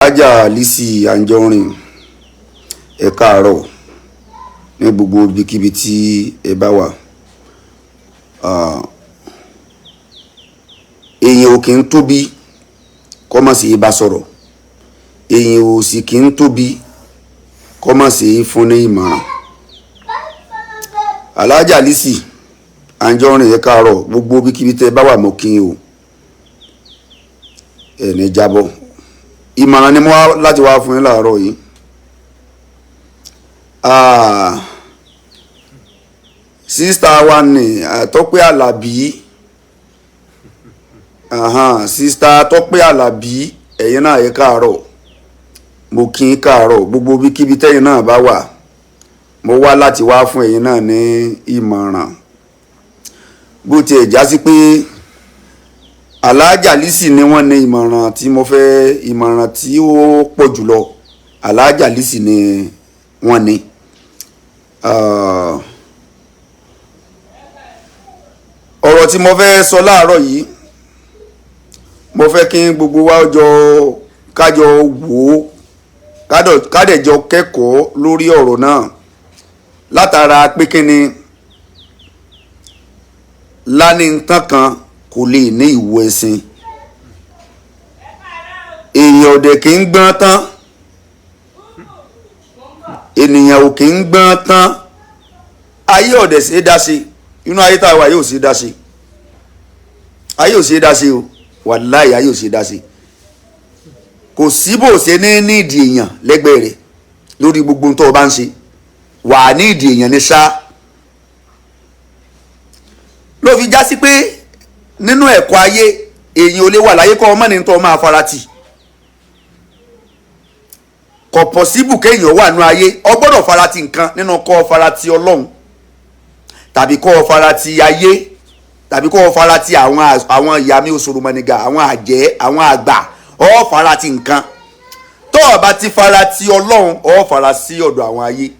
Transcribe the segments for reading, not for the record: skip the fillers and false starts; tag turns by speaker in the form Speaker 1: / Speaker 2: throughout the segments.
Speaker 1: Alhaja Lizzy Anjorin ẹ káàárọ̀ ní gbogbo ibikíbi tí ẹ bá wà. Èyàn ò kì í tóbi kó má sì bá sọ̀rọ̀, èyàn ò sì kì í tóbi kó má sì fún ní ìmọ̀ràn. Alhaja Lizzy Anjorin ẹ káàárọ̀ gbogbo ibikíbi tí ẹ bá wà mo kí yín o. Ẹni jábọ̀ ìmọ̀ràn ni mo wá láti wá fún yín láàárọ̀ yìí. Sister wa ni Tope Alabi, Sister Tope Alabi, ẹ̀yin náà ẹ káàárọ̀ mo kí yín káàárọ̀ gbogbo ibikíbi tẹ́yin náà bá wà mo wá láti wá fún ẹ̀yin náà ní ìmọ̀ràn. Bó tiẹ̀ já sí pé Alhaja Lizzy ni wọ́n ní ìmọ̀ràn tí mo fẹ́, ìmọ̀ràn tí ó pọ̀ jùlọ Alhaja Lizzy ni wọ́n ní. Ọ̀rọ̀ tí mo fẹ́ sọ láàárọ̀ yìí mo fẹ́ kí gbogbo wa kájọ wò ó kádẹ̀jọ kẹ́kọ̀ọ́ lórí ọ̀rọ̀ náà látara pé kí ni lánìntàn kan kò lè ní ìwo ẹ̀sìn. Èèyàn òdẹ̀ kì í gbọ́n tán, ènìyàn ò kì í gbọ́n tán, ayé òdẹ̀ sí dá sí, inú ayé tá a wà yóò sí dá sí, ayé ò sí dá sí o, wàláhì ayé ò sí dá sí. Kò sí bó ṣe ní ìdí èèyàn lẹ́gbẹ̀ẹ́ rẹ̀ lórí gbogbo tó o bá ń ṣe, wà ní ìdí èèyàn ní ṣá. Ló fi já sí pé nínú ẹ̀kọ́ ayé èèyàn ò lè wà láyé kọ́ ọmọ ní tó máa farati. Kò pọ̀síbù kéèyàn wà nínú ayé ó gbọ́dọ̀ farati nǹkan nínú kó farati Ọlọ́run tàbí kó farati ayé tàbí kó farati àwọn ìyá mi òṣòròmọ̀nìgà, àwọn àjẹ́, àwọn àgbà, ó farati nǹkan. Tó o bá ti farati Ọlọ́run ó farati ọ̀dọ̀ àwọn ayé.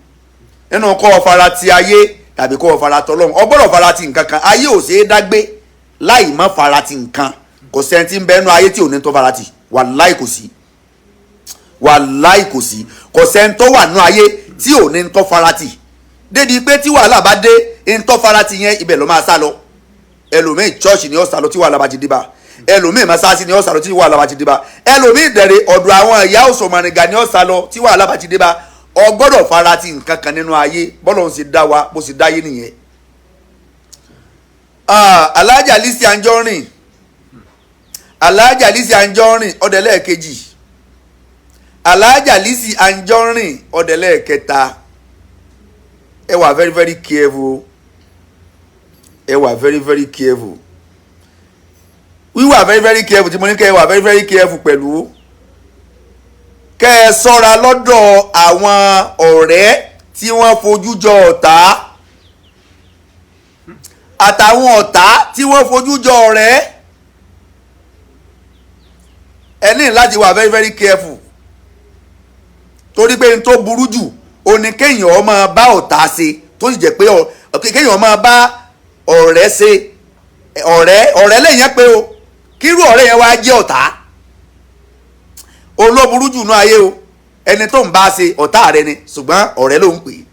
Speaker 1: Nínú kó farati ayé tàbí kó farati Ọlọ́run ó gbọ́dọ̀ farati nǹkan kan. Ayé ò ṣeé dágbé láì má farati nǹkan. Kò sẹ́ni tí ń bẹ nínú ayé tí ò ní tó farati, wàláhì kò sí, wàláhì kò sí. Kò sẹ́ni tó wà nínú ayé tí ò ní tó farati. Débi pé tí wàhálà bá dé ń tó farati yẹn ibẹ̀ ló máa sá lọ. Ẹlòmíì church ni ó sá lọ tí wàhálà bá ti dé bá, ẹlòmíì mọ́sáàsì ni ó sá lọ tí wàhálà bá ti dé bá, ẹlòmíì dẹ̀rẹ̀ ọ̀dọ̀ àwọn ìyá òṣòmọ̀nìgà ni ó sá lọ tí wàhálà bá ti dé bá. Ó gbọ́dọ̀ farati nǹkan kan nínú ayé bọ́lọ́run sì dá wa bó sì dáyé nìyẹn. Alhaja Lizzy Anjorin, Alhaja Lizzy Anjorin ọ̀dẹ̀lẹ̀ kejì, Alhaja Lizzy Anjorin ọ̀dẹ̀lẹ̀ kẹta. Ẹ wà very very careful, ẹ wà very very careful. Wíwà very very careful tí mo ní kẹ́ ẹ wà very very careful pẹ̀lú. Kẹ́ ẹ ṣọ́ra lọ́dọ̀ àwọn ọ̀rẹ́ tí wọ́n fojú jọ ọ̀tá àtàwọn ọ̀tá tí wọ́n fojú jọ ọ̀rẹ́. Ẹ ní láti wà very very careful torí pé n tó burú jù ó ní kéèyàn máa bá ọ̀tá ṣe tó sì jẹ́ pé kéèyàn máa bá ọ̀rẹ́ ṣe ọ̀rẹ́ lèyàn pé o kírú ọ̀rẹ́ yẹn wá jẹ́ ọ̀tá olóburú jù ní ayé o. Ẹni tó ń bá ṣe ọ̀tá rẹ ni ṣùgbọ́n ọ̀rẹ́ ló ń pè é,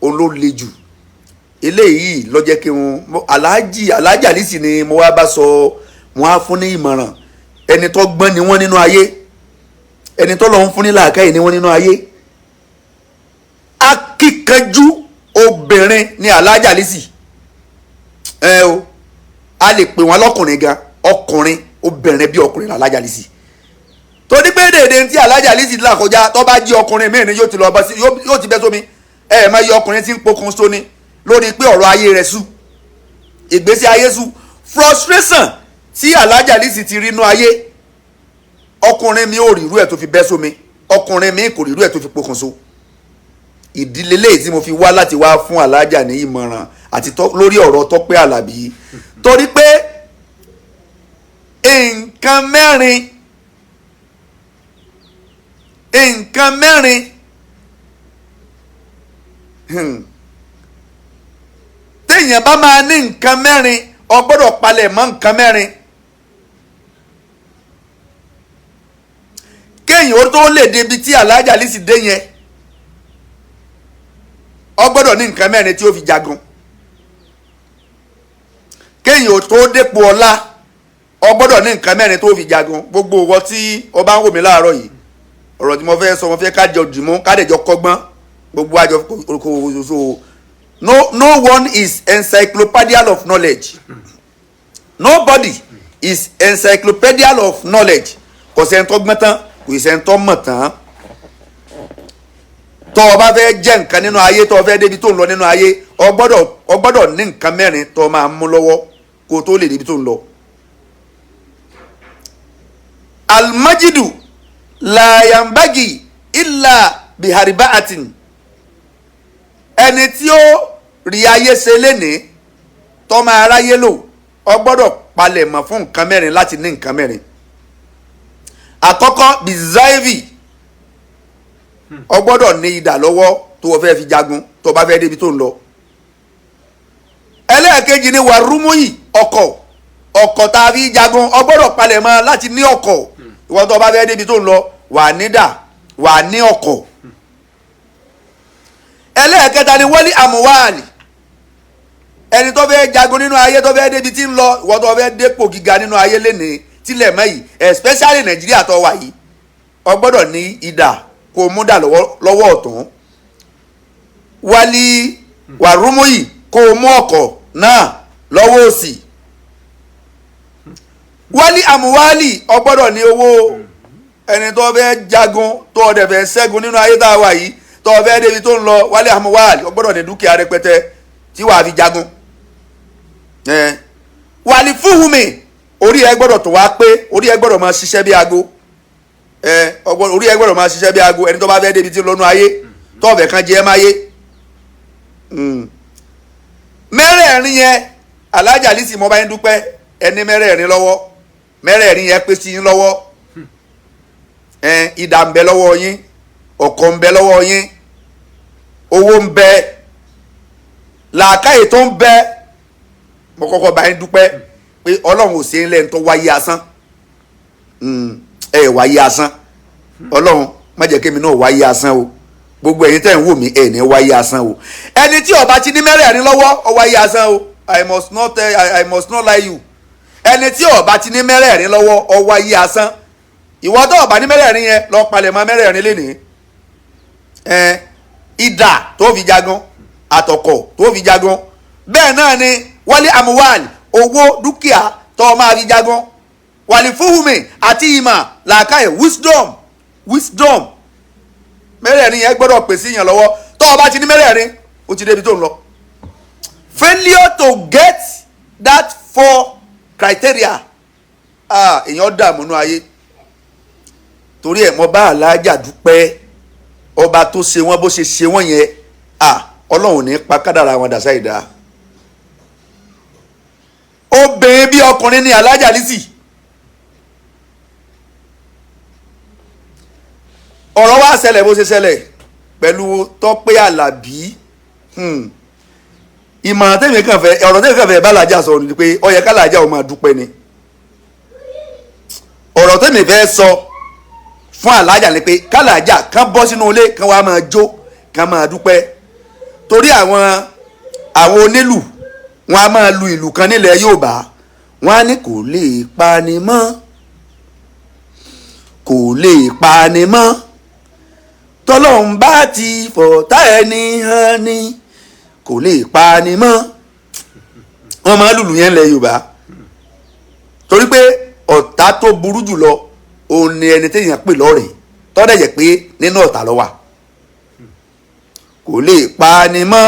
Speaker 1: olóle jù. Eléyìí ló jẹ́ kí Alhaja Lizzy ni mo wá bá sọ, mo á fún ní ìmọ̀ràn. Ẹni tó gbọ́n ni wọ́n nínú ayé, ẹni tó lọ́n fún ní làákàyè ni wọ́n nínú ayé. Akíkanjú obìnrin ni Alhaja Lizzy. O a lè pè wọ́n lọ́kùnrin gan, ọkùnrin obìnrin bí ọkùnrin Alhaja Lizzy. Torí pé dèdè tí Alhaja Lizzy là kọjá tó bá jí ọkùnrin míì ni yóò ti lọ bá sí, yóò ti bẹ́ sómi. Máa yọ ọkùnrin tí ń pokùn sóni lórí pé ọ̀rọ̀ ayé rẹ̀ sú, ìgbésí ayé sú, frustration tí Alhaja Lizzy ti rí inú ayé. Ọkùnrin mi ò rí irú ẹ̀ tó fi bẹ́ sómi, ọkùnrin mi kò rí irú ẹ̀ tó fi pokùn so. Ìdílé lèyí tí mo fi wá láti wá fún Alhaja ní ìmọ̀ràn àti lórí ọ̀rọ̀ Tope Alabi. Torí pé nǹkan mẹ́rin téèyàn bá máa ní nǹkan mẹ́rin ó gbọ́dọ̀ palẹ̀ mọ́ nǹkan mẹ́rin. kéèyàn ó tó lè débi tí Alhaja Lizzy dé yẹn ó gbọ́dọ̀ ní nǹkan mẹ́rin tí ó fi jagun. Kéèyàn ó tó dépò ọlá ó gbọ́dọ̀ ní nǹkan mẹ́rin tó fi jagun. Gbogbo ìwọ tí ó bá ń wò mí láàárọ̀ yìí ọ̀rọ̀ tí mo fẹ́ sọ mo fẹ́ ká jọ dìmú ká dẹ̀ jọ kọ́gbọ́n gbogbo àjọ kò no one is encyclopedial of knowledge. Nobody is encyclopedial of knowledge. Kò sẹ́ni tó gbọ́n tán kò sẹ́ni tó mọ̀ tán. Tó o bá fẹ́ jẹ́ nǹkan nínú ayé tó o fẹ́ débi tó ń lọ nínú ayé o gbọ́dọ̀ ní nǹkan mẹ́rin tó o máa mú lọ́wọ́ kó o tó lè débi tó ń lọ. Almajidu la yambagi illa biharibaatin. Ẹni tí ó rí ayé ṣe lénìí tó máa ráyé lò o gbọ́dọ̀ palẹ̀ mọ́ fún nǹkan mẹ́rin láti ní nǹkan mẹ́rin. Àkọ́kọ́ bizaivi o gbọ́dọ̀ ní idà lọ́wọ́ tó o fẹ́ fi jagun tó o bá fẹ́ débi tó ń lọ. Ẹlẹ́ẹ̀kejì ni warumuyi ọkọ̀ tá a fi jagun o gbọ́dọ̀ palẹ̀ mọ́ láti ní ọkọ̀ ìwọ tó o bá fẹ́ débi tó ń lọ wà nídà wà ní ọkọ̀. Ẹlẹ́ẹ̀kẹta ni wali amuwali ẹni tó fẹ́ jagun nínú ayé tó fẹ́ débi tí ń lọ ìwọ tó fẹ́ dépò gíga nínú ayé lénìí tilẹ̀ mọ́ yìí especially Nàìjíríà tó wà yìí o gbọ́dọ̀ ní idà kó o mú dà lọ́wọ́ ọ̀tún wali warumuyi kó o mú ọkọ̀ náà lọ́wọ́ òsì wali amuwali o gbọ́dọ̀ ní owó ẹni tó fẹ́ jagun tó o dẹ̀ fẹ́ ṣẹ́gun nínú ayé tá a wà yìí tó o fẹ́ débi tó ń lọ wali amuwali o gbọ́dọ̀ ní dúkìá rẹpẹtẹ tí wàá fi jagun wali fuhumi orí ẹ gbọ́dọ̀ tó wá pé orí ẹ gbọ́dọ̀ máa ṣiṣẹ́ bí aago orí ẹ gbọ́dọ̀ máa ṣiṣẹ́ bí aago ẹni tó bá fẹ́ débi tí ń lọ́nu ayé tó ọ̀fẹ́ kan jẹ́ máyé. Mẹ́rẹ̀ẹ̀rin yẹn Alhaja Lizzy mo bá yín dúpẹ́ ẹni mẹ́rẹ̀ẹ̀rin lọ́wọ́ mẹ́rẹ̀ẹ̀rin yẹn pé sí yín lọ́wọ́ idà ń bẹ lọ́wọ́ yín ọkọ̀ ń bẹ lọ́wọ́ yín owó ń bẹ làákàyè tó ń bẹ mo kọ́kọ́ bá yín dúpẹ́ pé Ọlọ́run ò sí ń lẹ́nu tó wáyé asán wáyé asán Ọlọ́run má jẹ́ kémi náà wáyé asán o gbogbo ẹ̀yin tẹ́ ń wò mí ní wáyé asán o ẹni tí ó bá ti ní mẹ́rẹ̀ẹ̀rin lọ́wọ́ ó wáyé asán o I must not lie you ẹni tí ó bá ti ní mẹ́rẹ̀ẹ̀rin lọ́wọ́ ó wáyé asán ìwọ tó bá ní mẹ́rẹ̀ẹ̀rin yẹn lọ palẹ̀ mọ́ mẹ́rẹ̀ẹ̀rin lénìí idà tó fi jagun àtọkọ̀ tó fi jagun bẹ́ẹ̀ náà ni wálé amuwal owó dúkìá tó máa fi jagun wàlí fúhùmí àti ìmọ̀ làákàyè wisdom mẹ́rẹ̀ẹ̀rin yẹn gbọ́dọ̀ pèsè yàn lọ́wọ́ tó o bá ti ní mẹ́rẹ̀ẹ̀rin o ti débi tó ń lọ. Failure to get that 4 criteria èèyàn dààmú nú ayé torí ẹ̀ mo bá Alhaja dúpẹ́ ọba tó ṣe wọ́n bó ṣe ṣe wọ́n yẹn Ọlọ́run ní pa kádàrá wọn dàsá ìdá. Obìnrin bí ọkùnrin ní Alhaja Lizzy. Ọ̀rọ̀ wá ṣẹlẹ̀ bó ṣe ṣẹlẹ̀ pẹ̀lú Tope Alabi. Ìmọ̀ràn tèmi kàn fẹ́ ọ̀rọ̀ tèmi kàn fẹ́ bá Alhaja sọ ni pé ó yẹ ká Alhaja ó máa dúpẹ́ ni. Ọ̀rọ̀ tèmi fẹ́ sọ fún Alhaja ni pé ká Alhaja kàn bọ́ sínú ilé kàn wá máa jó kàn máa dúpẹ́. Torí àwọn onílù wọn a máa lu ìlù kan nílẹ̀ Yorùbá wọn á ní kò lè pani mọ́ kò lè pani mọ́ tọ́lọ́hun bá ti fọ̀tá ẹni hàn ni kò lè pani mọ́ wọn máa lùlù yẹn nílẹ̀ Yorùbá torí pé ọ̀tá tó burú jùlọ òun ni ẹni téèyàn pè lọ́rẹ̀ẹ́ tọ́dẹ̀ jẹ́ pé nínú ọ̀tá ló wà kò lè pani mọ́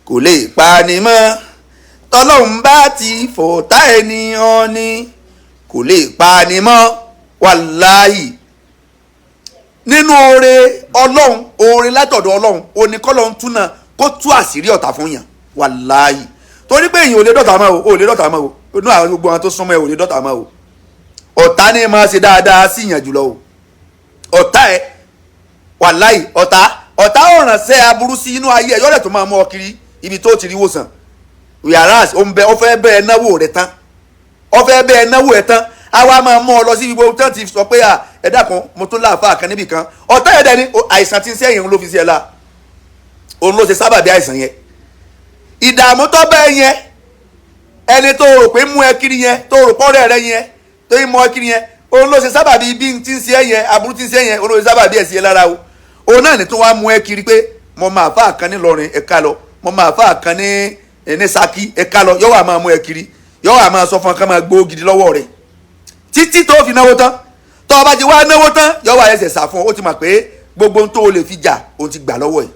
Speaker 1: kò lè pani mọ́ tọ́lọ́hun bá ti fọ̀tá ẹni hàn ni kò lè pani mọ́ wàláhì nínú oore Ọlọ́run oore látọ̀dọ̀ Ọlọ́run oníkọ́lọ́run túnà kó tú àṣírí ọ̀tá fún yàn wàláhì torí pé èyàn ò lè dọ̀tá mọ́ o ò lè dọ̀tá mọ́ o inú àwọn gbogbo àwọn tó súnmọ́ ẹ ò lè dọ̀tá mọ́ o ọ̀tá ni máa ṣe dáadáa sí yàn jùlọ o ọ̀tá ẹ wàláhì ọ̀tá ọ̀ràn sẹ́ aburú sí inú ayé ẹ yọ̀rẹ̀ tó máa mú ọ kiri ibi tó ti rí wòsàn wíyàrá ó fẹ́ bẹ́ẹ̀ náwó rẹ̀ tán ó fẹ́ bẹ́ẹ̀ náwó ẹ̀ tán àwa máa mú ọ lọ sí gbogbo tán ti sọ pé ẹ dákun mo tún láàfáà kan níbì kan ọ̀tá ẹ̀dẹ̀ ni àìsàn tí ń sẹ́yìn ló fi sí ẹ la òun ló ṣe sábàbí àìsàn yẹn ìdààmú tó bẹ́ẹ̀ yẹn ẹni tó rò pé mú ẹ kiri yẹn tó rò pọ́nrẹ́ rẹ yẹn tó ń mú ẹ kiri yẹn òun ló ṣe sábàbí bí tí ń ṣe yẹn aburú tí ń ṣe yẹn òun ló ṣe sábàbí ẹ̀ sí ẹ lára o òun náà ní tó wá mú ẹ kiri pé mo máa fà kan ní Ìlọrin ẹ̀ka lọ mo máa fà kan ní Ṣakí ẹ̀ka lọ yọ̀wọ̀ àmọ́ mú ẹ kiri yọ̀wọ̀ àmọ́ sọ fún ọ ká máa gbó gidi lọ́wọ́ rẹ̀ títí tó fi náwó tán tó o bá ti wá náwó tán yọ̀wọ̀ ẹsẹ̀ sà fún ọ ó ti mọ̀ pé gbogbo ohun tó o lè fi jà o ti gbà lọ́wọ́ ẹ̀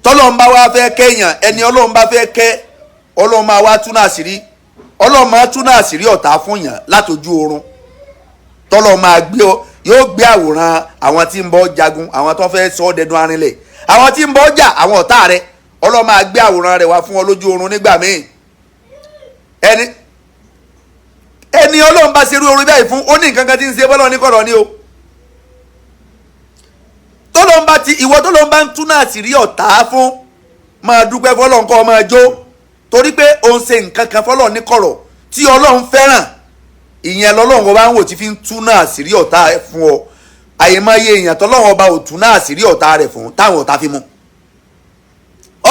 Speaker 1: tọ́lọ́run bá wá fẹ́ kẹ́yàn ẹni Ọlọ́run bá fẹ́ kẹ́ Ọlọ́run máa wá túnà àṣírí Ọlọ́run máa túnà àṣírí ọ̀tá fún yàn látọjú oorun tọ́lọ́run máa gbé ọ yóò gbé àwòrán àwọn tí ń bọ́ jagun àwọn tó fẹ́ sọ ọ́ dẹdun arinlẹ̀ àwọn tí ń bọ́ jà àwọn ọ̀tá rẹ Ọlọ́run máa gbé àwòrán rẹ wá fún ọ lójú oorun nígbà míì ẹni Ọlọ́run bá ṣerú orin báyìí fún ó ní nǹkan kan tí ń ṣe bọ́lọ́ ní kọ̀rọ̀ ni o ìwọ tọ́lọ́run bá ń túnà àṣírí ọ̀tá fún máa dúpẹ́ fọlọ́run kọ́ máa jó torí pé òun ṣe nǹkan kan fọlọ́run ní kọ̀rọ̀ tí Ọlọ́run fẹ́ràn ìyẹn lọ́lọ́run ọba ń wò tí fi ń túnà àṣírí ọ̀tá fún ọ àyèmáyé èèyàn tọ́lọ́run ọba ò túnà àṣírí ọ̀tá rẹ̀ fún táwọn ọ̀tá fi mú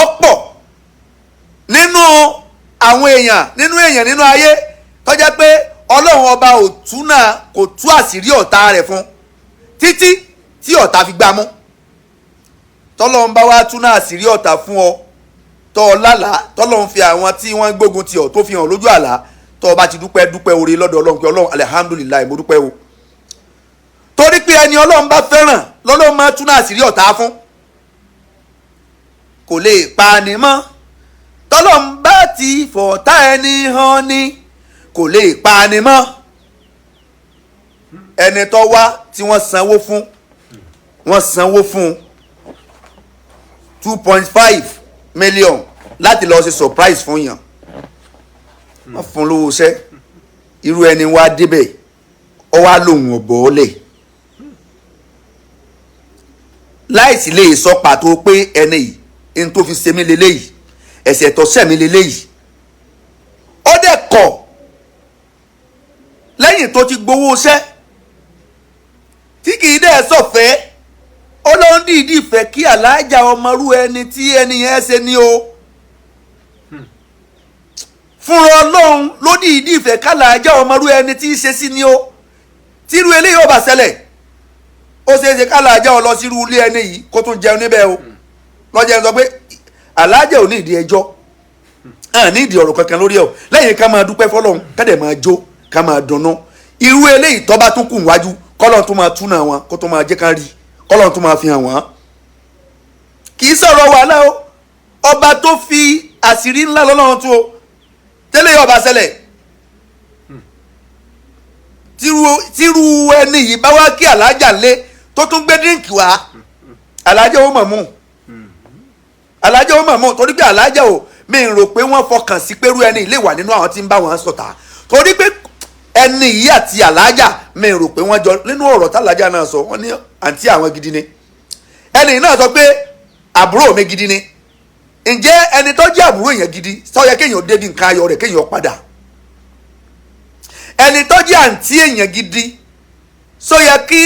Speaker 1: ọ̀pọ̀ nínú àwọn èèyàn nínú ayé tó jẹ́ pé Ọlọ́run ọba kò tú àṣírí ọ̀tá rẹ̀ fún títí tí ọ̀tá fi gbámú tọ́lọ́run bá wá túnà àṣírí ọ̀tá fún ọ tọ́ ọ lálàá tọ́lọ́run fi àwọn tí wọ́n gbógun ti ọ tó fi hàn lójú àlá tọ́ ọ bá ti dúpẹ́ oore lọ́dọ̀ Ọlọ́run pé Ọlọ́run alihamudulilayi mo dúpẹ́ o torí pé ẹni Ọlọ́run bá fẹ́ràn lọ́lọ́run máa túnà àṣírí ọ̀tá fún kò lè pa ni mọ́ tọ́lọ́run bá ti fọ̀tá ẹni hàn ni kò lè pa ni mọ́ ẹni tó wá tí wọ́n sanwó fún 2.5 million láti lọ ṣe surprise fún yàn wọ́n fún lówó iṣẹ́ irú ẹni wá débẹ̀ ọ wá lòun ọ̀bọ̀ ọ̀lẹ̀ láìsí lè sọ pàtó pé ẹni yìí n tó fi ṣe mí leléyìí ẹ̀ṣẹ̀ tó ṣẹ̀ mí leléyìí ó dẹ̀ kọ̀ lẹ́yìn tó ti gbowó iṣẹ́ tí kì í dẹ̀ sọ̀fẹ́ Ọlọ́run dìídì fẹ́ kí aláàjà ọmọrú ẹni tí ẹni yẹn ṣe ní o fúnra Ọlọ́run ló dìídì fẹ́ káláàjà ọmọrú ẹni tí í ṣe sí ní o tírú eléyìí ó bá ṣẹlẹ̀ ó ṣeé ṣe káláàjà ọ lọ sírú ilé ẹni yìí kó tún jẹun níbẹ̀ o lọ́jọ́ sọ pé aláàjà ò ní ìdí ẹjọ́ ní ìdí ọ̀rọ̀ kankan lórí ẹ̀ lẹ́yìn ká máa dúpẹ́ fọlọ́run ká dẹ̀ máa jó ká máa dunnú irú eléyìí tó bá tún kù wájú kọ́lọ́n tó máa túnà wọn kó tó máa jẹ́ ká rí kọ́lọ́n tó máa fi hàn wọ́n kì í sọ̀rọ̀ wàhálà o ọba tó fi àṣírí ńlá lọ́lọ́run tó tẹ́lẹ̀ yóò bá ṣẹlẹ̀ tírú ẹni yìí bá wá kí alájà lé tó tún gbé dínkì wá alájà ó mọ̀mú torí pé alájà ò mi rò pé wọ́n fọkàn sí pẹ̀lú ẹni ilé wà nínú àwọn tí ń bá wọn sọ̀tà torí pé ẹni yìí àti alájà mi rò pé wọ́n jọ nínú ọ̀rọ̀ tálájà náà sọ wọ́n ní àǹtí àwọn gidi ni ẹni náà sọ pé àbúrò mi gidi ni ǹjẹ́ ẹni tó jẹ́ àbúrò èèyàn gidi sọ yẹ kéèyàn débi nǹkan ayọ̀ rẹ̀ kéèyàn padà ẹni tó jẹ́ àǹtí èèyàn gidi sọ yẹ kí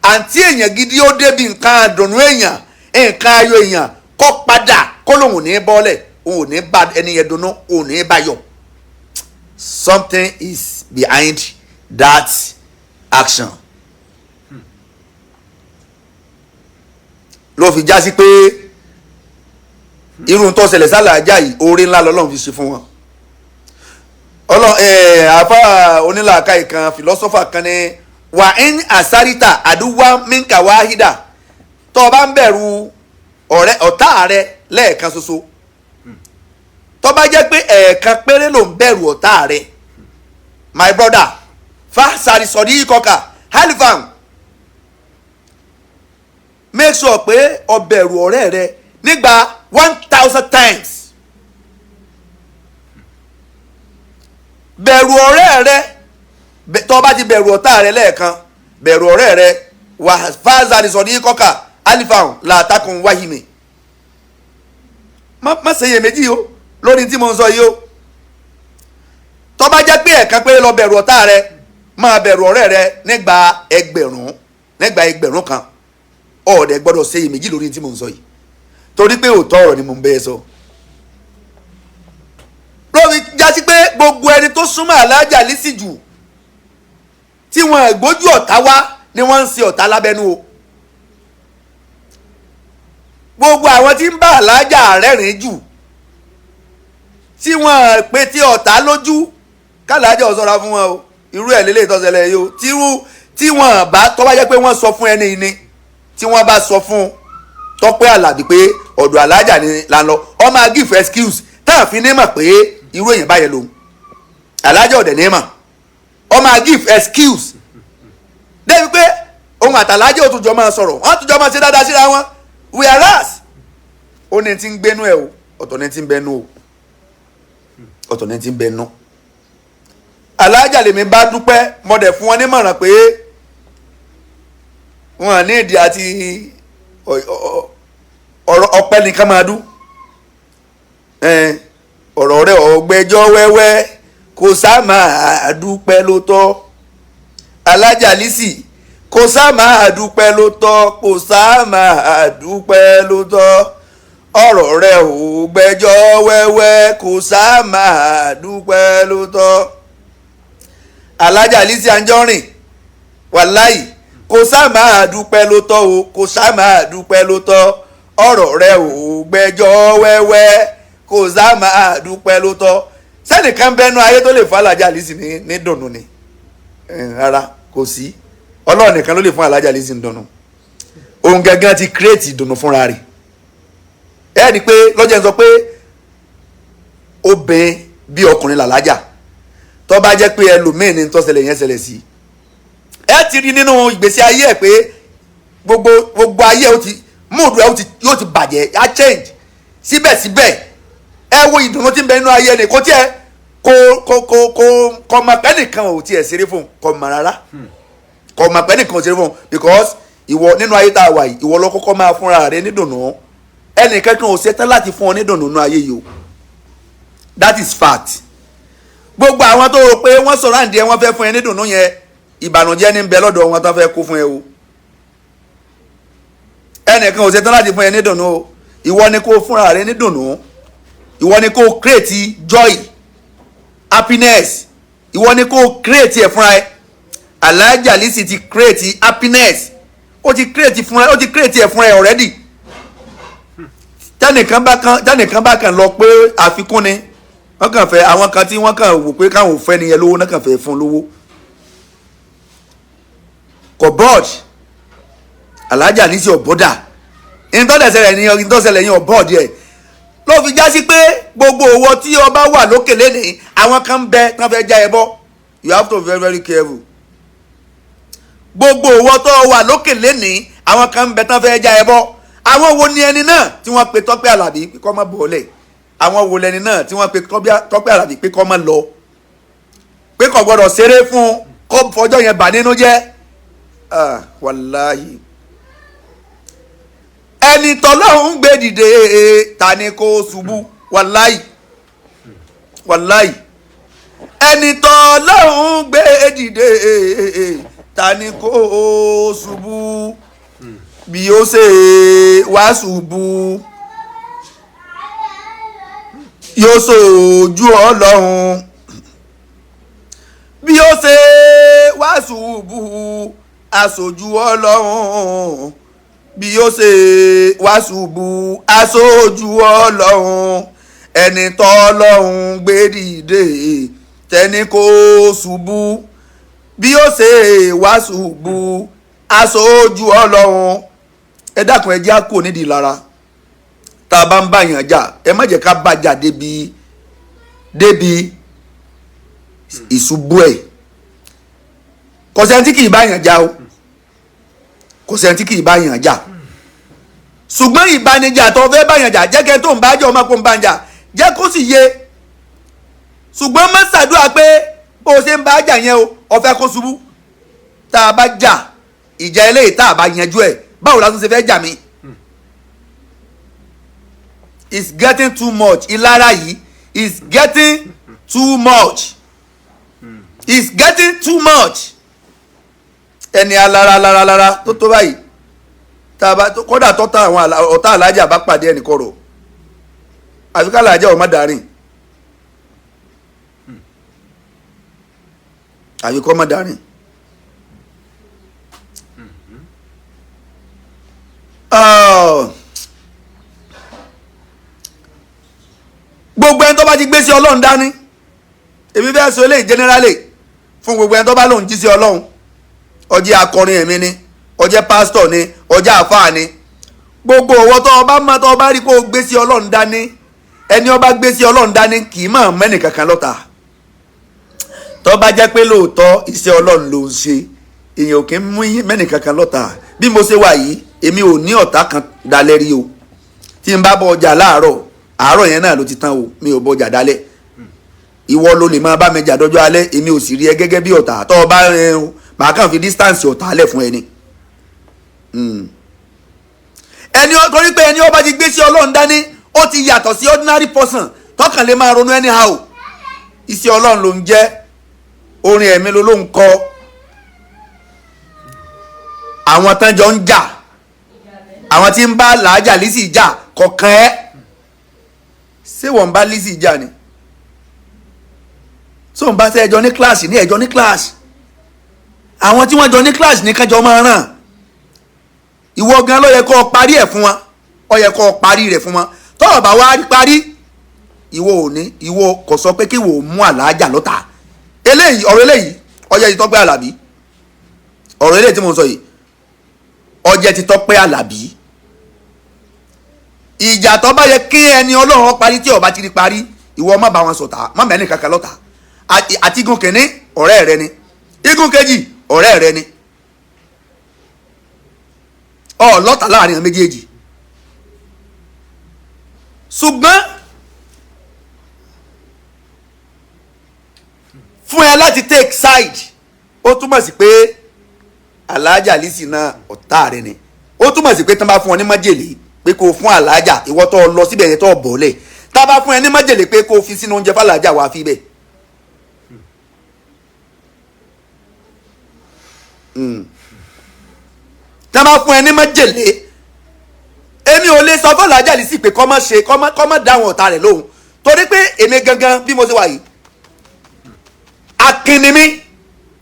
Speaker 1: àǹtí èèyàn gidi ó débi nǹkan àdùnnú èèyàn nǹkan ayọ̀ èèyàn kó padà kó lóun ò ní bọ́lẹ̀ òun ò ní bá ẹni yẹn dunnú òun ò ní bá yọ̀ something is behind that action ló fi já sí pé irun tó ṣẹlẹ̀ sálàájá yìí oore ńlá lọ́lọ́run fi ṣe fún wọn àfa onílàáká ìkan philosopher kan ní wà ń àsárítà àdúwà minka wáhídà tó o bá ń bẹ̀rù ọ̀tá rẹ lẹ́ẹ̀kan ṣoṣo tó bá jẹ́ pé ẹ̀ẹ̀kan péré ló ń bẹ̀rù ọ̀tá rẹ my brother fa sari sọ̀rí kọ́ka halifam make sure pé o bẹ̀rù ọ̀rẹ́ rẹ nígbà 1000 times bẹ̀rù ọ̀rẹ́ rẹ tó bá ti bẹ̀rù ọ̀tá rẹ lẹ́ẹ̀kan bẹ̀rù ọ̀rẹ́ rẹ wà fa sari sọ̀rí kọ́ka halifam làtàkùn wáhìmì má ṣe iyèméjì o lórí tí mo ń sọ yìí o tó bá jẹ́ pé ẹ̀kan pé lọ bẹ̀rù ọ̀tá rẹ máa bẹ̀rù ọ̀rẹ́ rẹ nígbà ẹgbẹ̀rún kan ọ̀ọ́dẹ gbọ́dọ̀ ṣe iyèméjì lórí tí mò ń sọ yìí torí pé òótọ́ ọ̀rọ̀ ni mò ń bẹ́ẹ̀ sọ. lórí jásí pé gbogbo ẹni tó súnmọ́ Aláàjà Lizzy jù tí wọ́n gbójú ọ̀tá wá ni wọ́n ń ṣe ọ̀tá lábẹ́nú o. gbogbo àwọn tí ń bá Aláàjà rẹ́rìn jù tí wọ́n pé tí ọ̀tá lójú k'Aláàjà ó ṣọ́ra fún wọn o irú ẹ̀ lélẹ́yìí tó ṣẹlẹ̀ yìí o tí wọ́n bá tó bá jẹ́ pé wọ́n sọ fún ẹni ni tí wọ́n bá sọ fún Tope Alabi pé ọ̀dọ̀ Aláàjà ni là ń lọ ọ máa give excuse táà fi ní mọ̀ pé irú èèyàn báyẹn lòun Aláàjà ọ̀dẹ̀ ní mọ̀ ọ máa give excuse débi pé ohun àtàlájẹ́ ò tún jọ máa sọ̀rọ̀ wọ́n tún jọ máa ṣe dáadáa síra wọn whereas ó ní ti ń gbénú ẹ̀ o ọ̀tọ̀ ní ti ń bẹnu o ọ̀tọ̀ ní ti ń bẹnu. Aláàjà lèmi bá dúpẹ́ mọ̀dẹ̀ fún wọn nímọ̀ràn pé wọn ní ìdí àti ọpẹ́ nìkan máa dún ọ̀rọ̀ rẹ̀ ọ̀gbẹ́jọ́ wẹ́wẹ́ kò sá máa dúpẹ́ ló tọ́ Aláàjà Lizzy kò sá máa dúpẹ́ ló tọ́ kò sá máa dúpẹ́ ló tọ́ ọ̀rọ̀ rẹ̀ ọ̀gbẹ́jọ́ wẹ́wẹ́ kò sá máa dúpẹ́ ló tọ́ Aláàjà Lizzy Anjorin wàláì kò sá máa dúpẹ́ ló tọ́ o kò sá máa dúpẹ́ ló tọ́ ọ̀rọ̀ rẹ̀ ọ̀gbẹ́jọ́ wẹ́wẹ́ kò sá máa dúpẹ́ ló tọ́ sẹ́nìkan bẹ́nu ayé tó lè fún Aláàjà Lizzy ní dùnnú ni rárá kò sí Ọlọ́run nìkan ló lè fún Aláàjà Lizzy ní dùnnú òun gangan ti create ìdùnnú fúnra rẹ̀ ẹ rí i pé lọ́jọ́ ń sọ pé obìnrin bí ọkùnrin làlájà tó bá jẹ́ pé ẹlòmíín ní tó ṣẹlẹ̀ yẹn ṣẹlẹ̀ sí ẹ ti rí nínú ìgbésí ayé ẹ pé gbogbo ayé múùdù ẹ yóò ti bàjẹ́ á change síbẹ̀síbẹ̀ ẹ wo ìdùnnú tí ń bẹ nínú ayé ni kò tiẹ̀ kò mọ̀ pé nìkan ò tiẹ̀ ṣeré fún kò mọ̀ rárá kò mọ̀ pé nìkan ò ṣeré fún because ìwọ nínú ayé tá a wà yìí ìwọ ló kọ́kọ́ máa fúnra rẹ nídùnnú ẹnìkan kan ò ṣetán láti fún ọ nídùnnú nínú ayé yìí o that is fact gbogbo àwọn tó rò pé wọ́n sọ̀rọ̀ àǹdí ẹ wọ́n fẹ́ fún ẹ nídùnnú yẹn ìbànújẹ́ ní bẹ lọ́dọ̀ wọn tó fẹ́ kó fún ẹ o ẹnìkan ò ṣetán láti fún ẹ nídùnnú o ìwọ ni kó fúnra rẹ nídùnnú ìwọ ni kó create joy happiness ìwọ ni kó create ẹ fúnra ẹ Aláàjà Lizzy ti create happiness ó ti create ẹ fúnra ẹ already tẹnìkan bá kan lọ pé àfikún ni wọ́n kàn fẹ́ àwọn kan tí wọ́n kàn wò pé káwọn ò fẹ́ nìyẹn lówó náà kàn fẹ́ fún lówó kò bọ́ọ̀dì Aláàjà Lizzy ọ̀bọ́dà ìtọ́sẹ̀lẹ̀ yẹn ọ̀bọ́ọ̀dì ẹ̀ ló fi já sí pé gbogbo owó tí ọba wà lókè lẹ́nìí àwọn kan ń bẹ tán fẹ́ já ẹ bọ́ you have to be very very careful gbogbo owó tó wà lókè lẹ́nìí àwọn kan ń bẹ tán fẹ́ já ẹ bọ́ àwọn wo ni ẹni náà tí wọ́n pe Tope Alabi pé kó má bọ́ọ̀lẹ̀ àwọn wo lẹni náà tí wọ́n pe Tope Alabi pé kó má lọ pé kò gbọ́dọ̀ ṣeré fún kó fọjọ́ yẹn bà nínú jẹ́ wàláhì ẹni tọ́lọ́hún gbé dìde ta ni kó ṣubú wàláhì ẹni tọ́lọ́hún gbé dìde ta ni kó ṣubú bí ó ṣe wá ṣubú yóò ṣojú Ọlọ́run bí ó ṣe wá ṣubú aṣojú Ọlọ́run bí ó ṣe wá ṣubú aṣojú Ọlọ́run ẹni tọ́lọ́run gbé dìde tẹni kó ṣubú bí ó ṣe wá ṣubú aṣojú Ọlọ́run ẹ dákun ẹ jẹ́ á kò nídìí lára tá a bá ń bá yàn jà ẹ má jẹ́ ká bàjà débi ìṣubú ẹ̀ kò sẹ́ni tí kì í bá yàn jà o kò sẹ́ni tí kì í bá yàn jà ṣùgbọ́n ìbánijà tó fẹ́ bá yàn jà jẹ́ kẹ́ tó ń bá jọ ọmọ kó ń bá yàn jà jẹ́ kó sì yé ṣùgbọ́n má ṣàdúrà pé bó o ṣe ń bá jà yẹn o ó fẹ́ kó ṣubú tá a bá jà ìjà eléyìí tá a bá yanjú ẹ̀ báwo la tún ṣe fẹ́ jà mí. It's getting too much ìlara yìí is getting too much it's getting too much. Ẹni alára tó báyìí tàbá kódà tọ́ta àwọn ọ̀tá alájà bá pàdé ẹnì kọ̀rọ̀ àfi ká alájà ọmọ darin àfi kọ́ ọmọ darin. Gbogbo ẹni tó bá ti gbé sí Ọlọ́run dání èmi fẹ́ sọ eléyìí generally fún gbogbo ẹni tó bá lòun jí sí Ọlọ́run, ó jẹ́ akọrin ẹ̀mí ni, ó jẹ́ pásítọ̀ ni, ó jẹ́ àfáà ni, gbogbo owó tó bá mọ́ tó bá rí kó gbé sí Ọlọ́run dání, ẹni ó bá gbé sí Ọlọ́run dání kì í mọ̀ mẹ́nì kankan lọ́ta. Tó bá jẹ́ pé lóòótọ́ iṣẹ́ Ọlọ́run ló ń ṣe èèyàn ò kí ń mú mẹ́nì kankan lọ́ta. Bí mo ṣe wà yìí èmi ò ní ọ̀tá kan dalẹ̀ rí o. Tí n bá bọ ọjà láàárọ̀ àárọ̀ yẹn náà ló ti tán o, mi ò bọ ọjà dalẹ̀. Ìwọ ló lè máa bá mi jà dọ́jọ́ alẹ́, èmi ò sì rí ẹ gẹ́gẹ́ bí ọ̀tá. Tó o bá rìn màá kàn fi distance ọ̀tá lẹ̀ fún ẹni. Ẹni torí pé ẹni ó bá ti gbé sí Ọlọ́run dání ó ti yàtọ̀ sí ordinary person tọkàn lè máa ronú anyhow. Iṣẹ́ Ọlọ́run ló ń jẹ́, orin ẹ̀mí ló ń kọ, àwọn tán jọ ń jà, àwọn tí ń bá làájà Lizzy jà kọ̀ọ̀kan ẹ́. Ṣé wọ́n ń bá Lizzy jà ni? Ṣé wọ́n bá ṣe ẹjọ́ ní kíláàsì ní ẹjọ́ ní kíláàsì? Àwọn tí wọ́n jọ ní kíláàsì ní kájọ máa ràn. Ìwọ gan ló yẹ kó parí ẹ̀ fún wọn, ó yẹ kó parí rẹ̀ fún wọn. Tó bá wá parí ìwọ ò ní, ìwọ kò sọ pé kí wò mú àlàájà lọ́ta. Eléyìí ọ̀rọ̀ eléyìí ọjẹ́ ti Tope Alabi, ọ̀rọ̀ eléyìí tí mo sọ yìí ọjẹ́ ti Tope Alabi. Ìjà tó bá yẹ kí ẹni Ọlọ́run parí tí ó bá ti rí parí ìwọ má bá wọn sọ̀tá, má mẹ́ni kankan lọ́ta. Àti igun kìíní ọ̀rẹ́ rẹ ni, igun kejì ọ̀rẹ́ rẹ ni, ọ lọ́ta láàrin méjèèjì. Ṣùgbọ́n fún ẹ láti take side ó túmọ̀ sí pé alájà Lizzy náà ọ̀tá rẹ ni. Ó túmọ̀ sí pé tán bá fún ọ ní májèlé pé kó fún alájà, ìwọ tó lọ síbẹ̀ yẹn tó bọ̀ọ́lẹ̀, tá bá fún ẹ ní májèlé pé kó fi sínú oúnjẹ fàlàjà wà fi bẹ̀. Tá bá fún ẹ ní májèlé, èmi ò lè sọ fún alájà Lizzy pé kó má ṣe kó má dáwọn ọ̀tá rẹ̀ lóhùn, torí pé èmi gangan bí mo ṣe wà yìí akínni mi,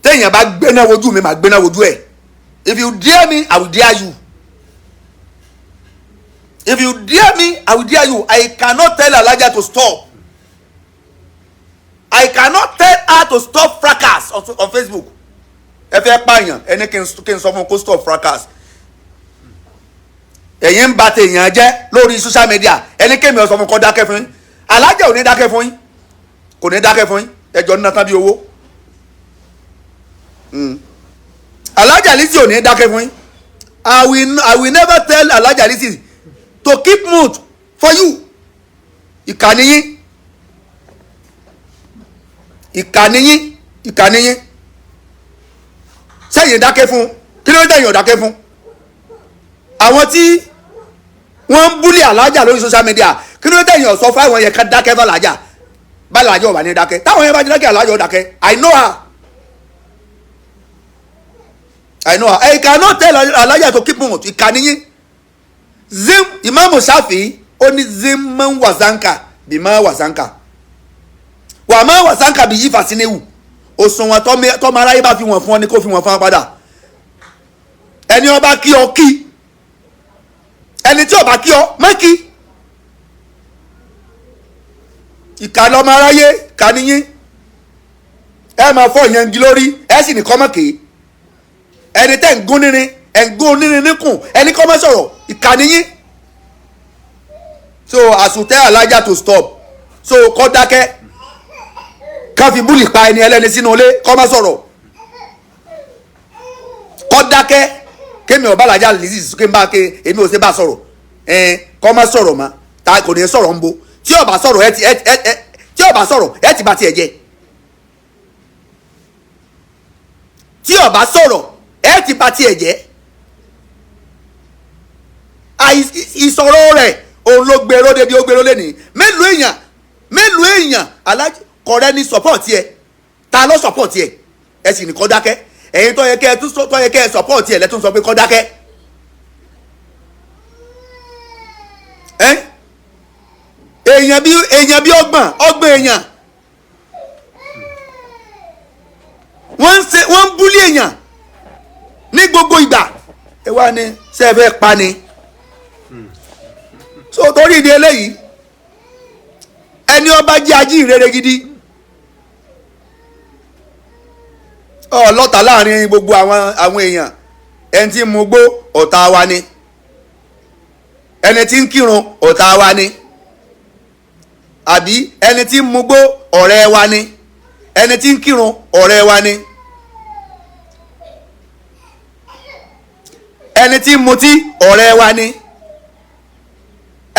Speaker 1: téèyàn bá gbéná wojú mi màá gbéná wojú ẹ̀. If you dare me I will dare you. If you dare me I will dare you. I cannot tell alájà to stop. I cannot tell her to stop fracas on Facebook. Ẹ fẹ́ pààyàn ẹni kí n sọ fún kó stop fracas. Ẹ̀yin ń ba tèèyàn jẹ́ lórí social media ẹni kémi ó sọ fún kó dákẹ́ fún yín. Alájà ò ní dákẹ́ fún yín, kò ní dákẹ́ fún yín, ẹjọ́ nínú tán bí owó. Alájà Lizzy ò ní dákẹ́ fún yín. I will never tell alájà Lizzy to keep mute for you. Ìkànnì yín, ìkànnì yín, ìkànnì yín. Sẹ́yìn dákẹ́ fún, kí ló dé yín ò dákẹ́ fún? Àwọn tí wọ́n ń búlì alájà lórí social media kí ló dé yín ò sọ fún àwọn yẹn ká dákẹ́ fún alájà? Báyìí alájà ò bá ní dákẹ́, táwọn yẹn bá ti dákẹ́ alájà ò dákẹ́. I know her. I know her. I cannot tell alájà to keep mute. Ìkànnì yín. Zim Imam Shafi ó ní zim man wazanka bí man wazanka. Wà man wazanka bí yí fàsínẹ́wù. Òṣùwọ̀n tọ́mọ aráyé bá fi wọ̀n fún ọ ní kó fi wọ̀n fún ọ padà. Ẹni ó bá kí ọ kí, ẹni tí ó bá kí ọ má kí. Ìkànnì ọmọ aráyé ìkànnì yín. Ẹ máa fọ ìyẹn gi lórí ẹ sì ní kọ́mọ̀kì. Ẹni tẹ́ ń gún nírin ẹ̀ ń gún nírin níkùn ẹni kọ́ mọ́ sọ̀rọ̀ ìkànnì yín. So àsùntẹ́ alájà to stop, so kọ́ dákẹ́ ká fi búlì pa ẹni ẹlẹ́ni sínú ilé kọ́ mọ́ sọ̀rọ̀, kọ́ dákẹ́ kémi ọ̀bá alájà Lizzy kí n bá ké èmi ò ṣe bá sọ̀rọ̀ kọ́ mọ́ sọ̀rọ̀ mọ́ ta kò ní sọ̀rọ̀ ń bo tí ó bá sọ̀rọ̀ ẹ ti bá tiẹ̀ jẹ́, tí ó bá sọ̀rọ̀ ẹ ti bá tiẹ̀ jẹ́. Ìsọ̀rọ̀ rẹ̀ òun ló gbèrò débi ó gbèrò lẹ́nìí. Mélòó èèyàn alájà kọ̀rẹ́ ní support yẹ ta ló support ẹ̀ ẹ sì ní kó dákẹ́ ẹ̀yin tó yẹ kẹ́ ẹ support ẹ̀ lẹ́tún sọ pé kó dákẹ́ èèyàn bí ọgbọ̀n èèyàn wọ́n ń búlí èèyàn ní gbogbo ìgbà ẹ wá ní ṣe fẹ́ pa ni so torí ìdí eléyìí ẹni ọba jẹ́ ajíhìnrere gidi ọlọ́ta láàrin gbogbo àwọn èèyàn ẹni tí ń mugbó ọ̀tá wa ni ẹni tí ń kírun ọ̀tá wa ni àbí ẹni tí ń mugbó ọ̀rẹ́ wa ni ẹni tí ń kírun ọ̀rẹ́ wa ni ẹni tí ń mutí ọ̀rẹ́ wa ni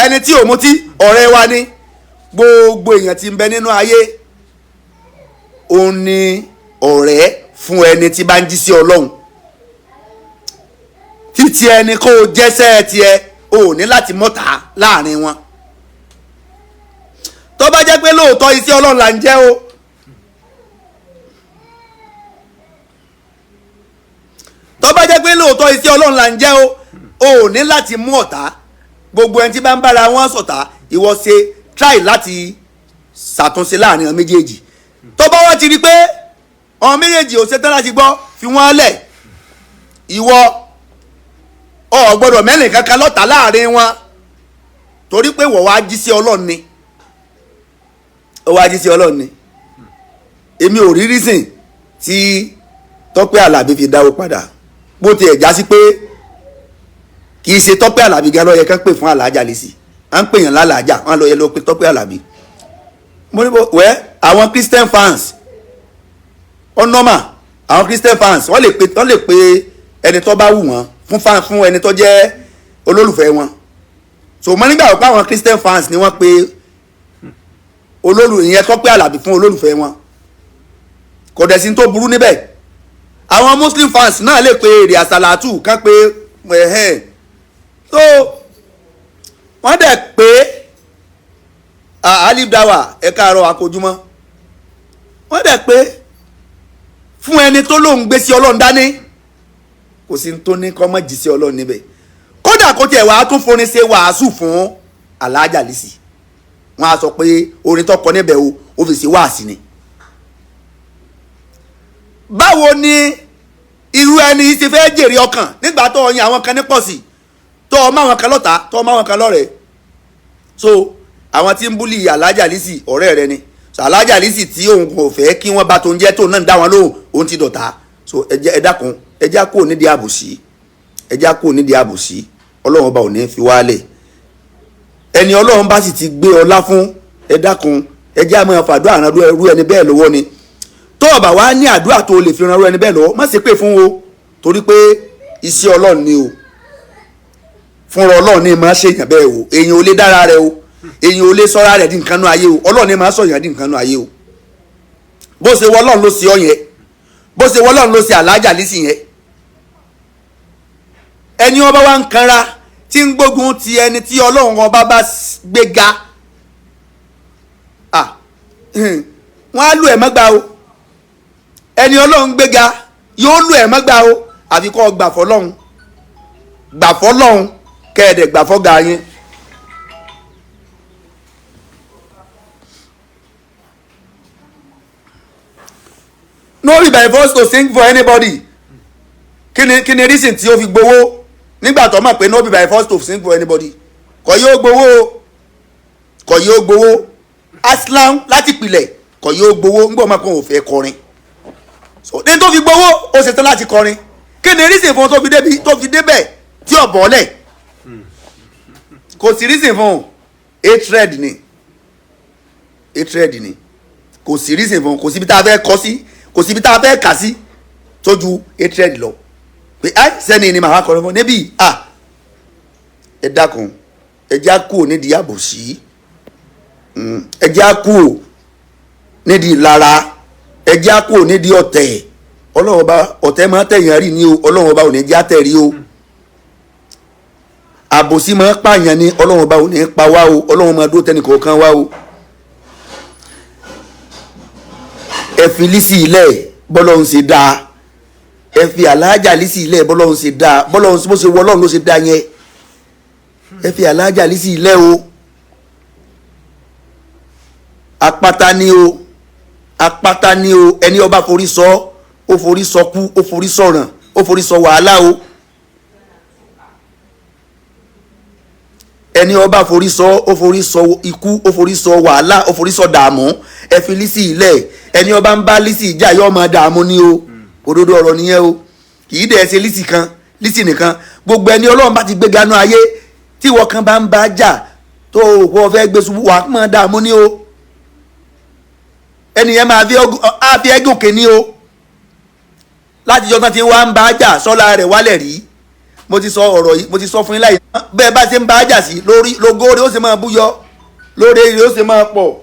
Speaker 1: ẹni tí ò mutí ọ̀rẹ́ wa ni gbogbo èèyàn tí ń bẹ nínú ayé òun ni ọ̀rẹ́ fún ẹni tí bá ń jí sí Ọlọ́run títí ẹni kó o jẹ́sẹ́ tiẹ̀ o ní láti mọ́ta láàrin wọn tó bá jẹ́ pé lóòótọ́ iṣẹ́ Ọlọ́run là ń jẹ́ o tó bá jẹ́ pé lóòótọ́ iṣẹ́ Ọlọ́run là ń jẹ́ o ní láti mú ọ̀tá gbogbo ẹni tí bá ń bára wọn ṣọ̀tá ìwọ ṣe try láti ṣàtúnṣe láàrin àwọn méjèèjì tó bá wá ti rí pé àwọn méjèèjì ò ṣetán láti gbọ́ fi wọ́n lẹ̀ ìwọ ò gbọ́dọ̀ mẹ́lìn kankan lọ́tà láàrin wọn torí pé wọ́n wá jí sí Ọlọ́run ni ó wá jí sí Ọlọ́run ni èmi ò rí reason tí Tope Alabi fi dáwó padà bó ti ẹ̀ já sí pé kì í ṣe Tope Alabi gan ló yẹ kán pè fún Alhaja Lizzy à ń pèyàn lálàájà wọn lọ yẹ ló pé Tope Alabi mo ní bó wẹ́ àwọn Christian fans normal àwọn Christian fans wọ́n lè pe ẹni tó bá wù wọ́n fún ẹni tó jẹ́ olólùfẹ́ wọn so mo nígbà pé àwọn Christian fans ni wọ́n pe ìyẹn Tope Alabi fún olólùfẹ́ wọn kò dẹ̀ sí tó burú níbẹ̀ àwọn Muslim fans náà lè pe èrè àsàlátù kán pé so wọ́n dẹ̀ pé alif dawa ẹ̀ka àrọ̀ àkójúmọ́ wọ́n dẹ̀ pé fún ẹni tó lóun gbé sí Ọlọ́run dání kò sí tó ní kọ́ mọ́ jí sí Ọlọ́run níbẹ̀ kódà kó tiẹ̀ wàá tún forin ṣe wàásù fún Alhaja Lizzy wọ́n á sọ pé orin tó kọ níbẹ̀ ó fi ṣe wáàsí ni báwo ni irú ẹni ṣe fẹ́ jèrè ọkàn nígbà tó ọyìn àwọn kan ní pọ̀ sí tó ọmọ àwọn kan lọ́ta tó ọmọ àwọn kan lọ́rẹ̀ẹ́ so àwọn tí ń búlì Alhaja Lizzy ọ̀rẹ́ rẹ ni so Alhaja Lizzy tí òun kò fẹ́ kí wọ́n bá tó ń jẹ́ tó náà ń dá wọn lóhùn òun ti dọ̀tá so ẹ dákun ẹjá kò nídìí àbòsí Ọlọ́run ọba ò ní fi wálẹ̀ ẹni Ọlọ́run bá sì ti gbé ọlá fún ẹ dákun ẹjá máa fàdúrà ràn rú ẹni bẹ́ẹ̀ lọ́wọ́ ni tó o bá wá ní àdúrà tó o lè fi ràn rú ẹni bẹ́ẹ̀ lọ́wọ́ má ṣe pé fún o torí pé iṣẹ́ Ọlọ́run ni o fúnra Ọlọ́run ni máa ṣe èèyàn bẹ́ẹ̀ o èèyàn ò lè dára rẹ o èèyàn ò lè sọ́ra rẹ̀ di nǹkan nú ayé o Ọlọ́run ni máa sọ èèyàn di nǹkan nú ayé o bó ṣe wọ Ọlọ́run ló ṣe ọ yẹn bó ṣe wọ Ọlọ́run ló ṣe Alhaja Lizzy yẹn ẹni ọba wa ń kanra tí ń gbógun ti ẹni tí Ọlọ́run ọba bá gbéga wọ́n á lù ẹ̀ mọ́gbà o ẹni Ọlọ́run gbéga yóò lù ẹ̀ mọ́gbà o àfi kọ́ gbà fọ́lọ́run kẹ́ẹ̀dẹ̀ gbà fọ́gà yín no be by force to sing for anybody kí ni reason tí ó fi gbowó nígbà tó mọ̀ pé no be by force to sing for anybody kò yóò gbowó aslam láti pilẹ̀ kò yóò gbowó ńgbọ́ mọ̀ pé òun fẹ́ kọrin so ní tó fi gbowó ó ṣetán láti kọrin kí ni reason fún tó fi débẹ̀ tí ò bọ́lẹ̀ kò sí reason fún hatred ni kò sí reason fún kò síbi tá a fẹ́ kọ́ sí kò síbi tá a fẹ́ kà sí tójú hatred lọ pé sẹ́ni ni màá kọrin fún níbí ẹ dákun ẹ já kúrò nídìí àbòsí ẹ já kúrò nídìí ìlara ẹ já kúrò nídìí ọ̀tẹ̀ Ọlọ́run ọba ọ̀tẹ̀ máa tẹ̀yàn rí ni o Ọlọ́run ọba ò ní já tẹ̀ rí o àbòsí máa pààyàn ni Ọlọ́run ọba ò ní pa wá o Ọlọ́run máa dúró tẹ́nì kọ̀ọ̀kan wá o ẹ fi Lizzy ilẹ̀ bọ́lọ́hún ṣe dáa ẹ fi aláàjà Lizzy ilẹ̀ bọ́lọ́hún ṣe dáa bọ́lọ́hún bó ṣe wọ Ọlọ́run ló ṣe dáa yẹn ẹ fi aláàjà Lizzy ilẹ̀ o apáta ni o apáta ni o ẹni ọba forí sọ ó forí sọ kú ó forí sọ̀ràn ó forí sọ wàhálà o ẹni ọba forí sọ ó forí sọ ikú ó forí sọ wàhálà ó forí sọ dààmú ẹ fi Lizzy ilẹ̀ ẹni ọba ń bá Lizzy ìjà yóò máa dààmú ni o òdodo ọ̀rọ̀ nìyẹn o kì í dẹ̀ ṣe Lizzy nìkan gbogbo ẹni Ọlọ́run bá ti gbé ganú ayé tí ìwọ kan bá ń bá jà tó o kò fẹ́ gbé ṣubú wàá máa dààmú ni o ẹni yẹn máa fi ẹ́ gòkè ni o láti jọ́ tán ti wá ń bá jà sọ́la rẹ̀ wálẹ̀ rí mo ti sọ ọ̀rọ̀ yìí mo ti sọ fún yín láì bẹ́ẹ̀ bá ṣe ń bá jà sí lórí lógóore ó sì máa búyọ lóore ó sì máa pọ̀